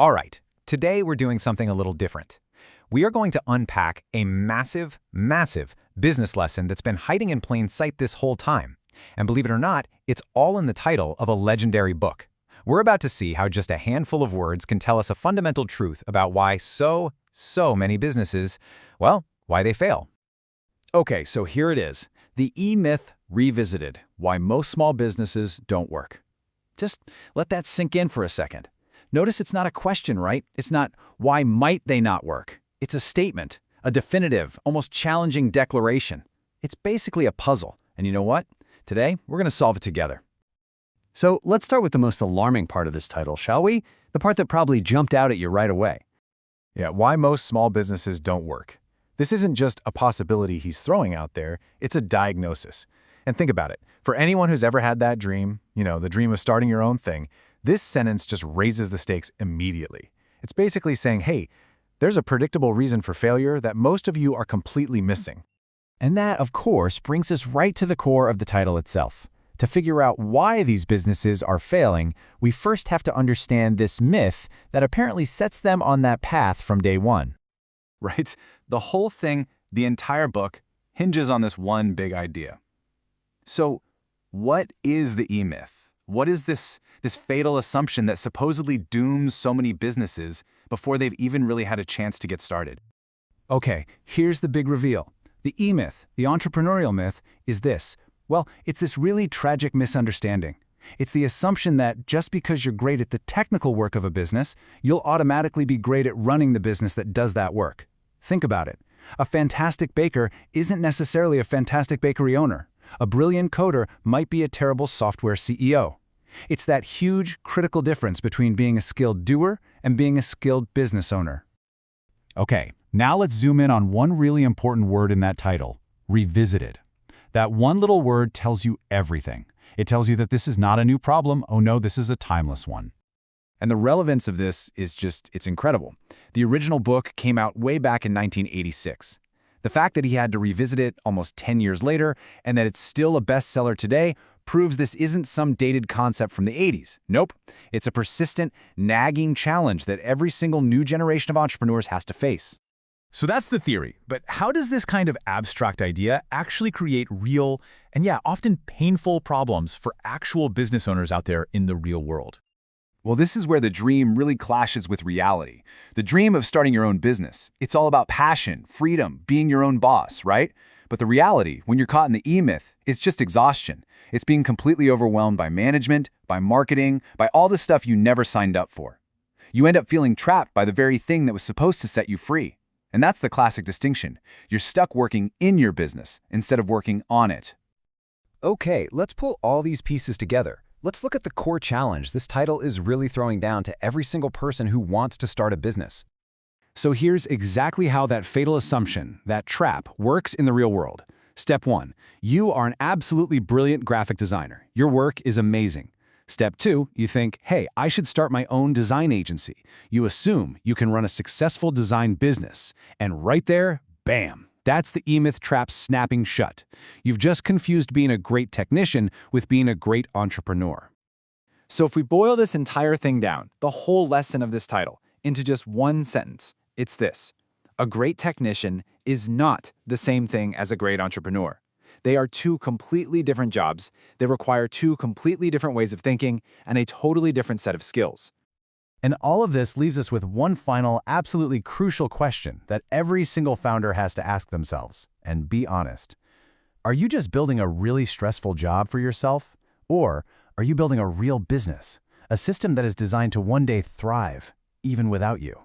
All right, today we're doing something a little different. We are going to unpack a massive, massive business lesson that's been hiding in plain sight this whole time. And believe it or not, it's all in the title of a legendary book. We're about to see how just a handful of words can tell us a fundamental truth about why so many businesses, well, why they fail. Okay, so here it is. The E-myth revisited, why most small businesses don't work. Just let that sink in for a second. Notice it's not a question, right? It's not, why might they not work? It's a statement, a definitive, almost challenging declaration. It's basically a puzzle. And you know what? Today, we're going to solve it together. So let's start with the most alarming part of this title, shall we? The part that probably jumped out at you right away. Yeah, why most small businesses don't work. This isn't just a possibility he's throwing out there, it's a diagnosis. And think about it. For anyone who's ever had that dream, the dream of starting your own thing, this sentence just raises the stakes immediately. It's basically saying, hey, there's a predictable reason for failure that most of you are completely missing. And that, of course, brings us right to the core of the title itself. To figure out why these businesses are failing, we first have to understand this myth that apparently sets them on that path from day one. Right? The whole thing, the entire book, hinges on this one big idea. So, what is the E-myth? What is this fatal assumption that supposedly dooms so many businesses before they've even really had a chance to get started? Okay, here's the big reveal. The E-myth, the entrepreneurial myth, is this. Well, it's this really tragic misunderstanding. It's the assumption that just because you're great at the technical work of a business, you'll automatically be great at running the business that does that work. Think about it. A fantastic baker isn't necessarily a fantastic bakery owner. A brilliant coder might be a terrible software CEO. It's that huge, critical difference between being a skilled doer and being a skilled business owner. Okay, now let's zoom in on one really important word in that title, revisited. That one little word tells you everything. It tells you that this is not a new problem. Oh no, this is a timeless one. And the relevance of this is it's incredible. The original book came out way back in 1986. The fact that he had to revisit it almost 10 years later and that it's still a bestseller today proves this isn't some dated concept from the 80s. Nope, it's a persistent, nagging challenge that every single new generation of entrepreneurs has to face. So that's the theory, but how does this kind of abstract idea actually create real and often painful problems for actual business owners out there in the real world? Well, this is where the dream really clashes with reality. The dream of starting your own business. It's all about passion, freedom, being your own boss, right? But the reality, when you're caught in the E-myth, is just exhaustion. It's being completely overwhelmed by management, by marketing, by all the stuff you never signed up for. You end up feeling trapped by the very thing that was supposed to set you free. And that's the classic distinction. You're stuck working in your business instead of working on it. Okay, let's pull all these pieces together. Let's look at the core challenge this title is really throwing down to every single person who wants to start a business. So here's exactly how that fatal assumption, that trap, works in the real world. Step 1. You are an absolutely brilliant graphic designer. Your work is amazing. Step 2. You think, hey, I should start my own design agency. You assume you can run a successful design business. And right there, bam! That's the E-myth trap snapping shut. You've just confused being a great technician with being a great entrepreneur. So if we boil this entire thing down, the whole lesson of this title, into just one sentence, it's this. A great technician is not the same thing as a great entrepreneur. They are two completely different jobs. They require two completely different ways of thinking and a totally different set of skills. And all of this leaves us with one final, absolutely crucial question that every single founder has to ask themselves, and be honest. Are you just building a really stressful job for yourself? Or are you building a real business, a system that is designed to one day thrive, even without you?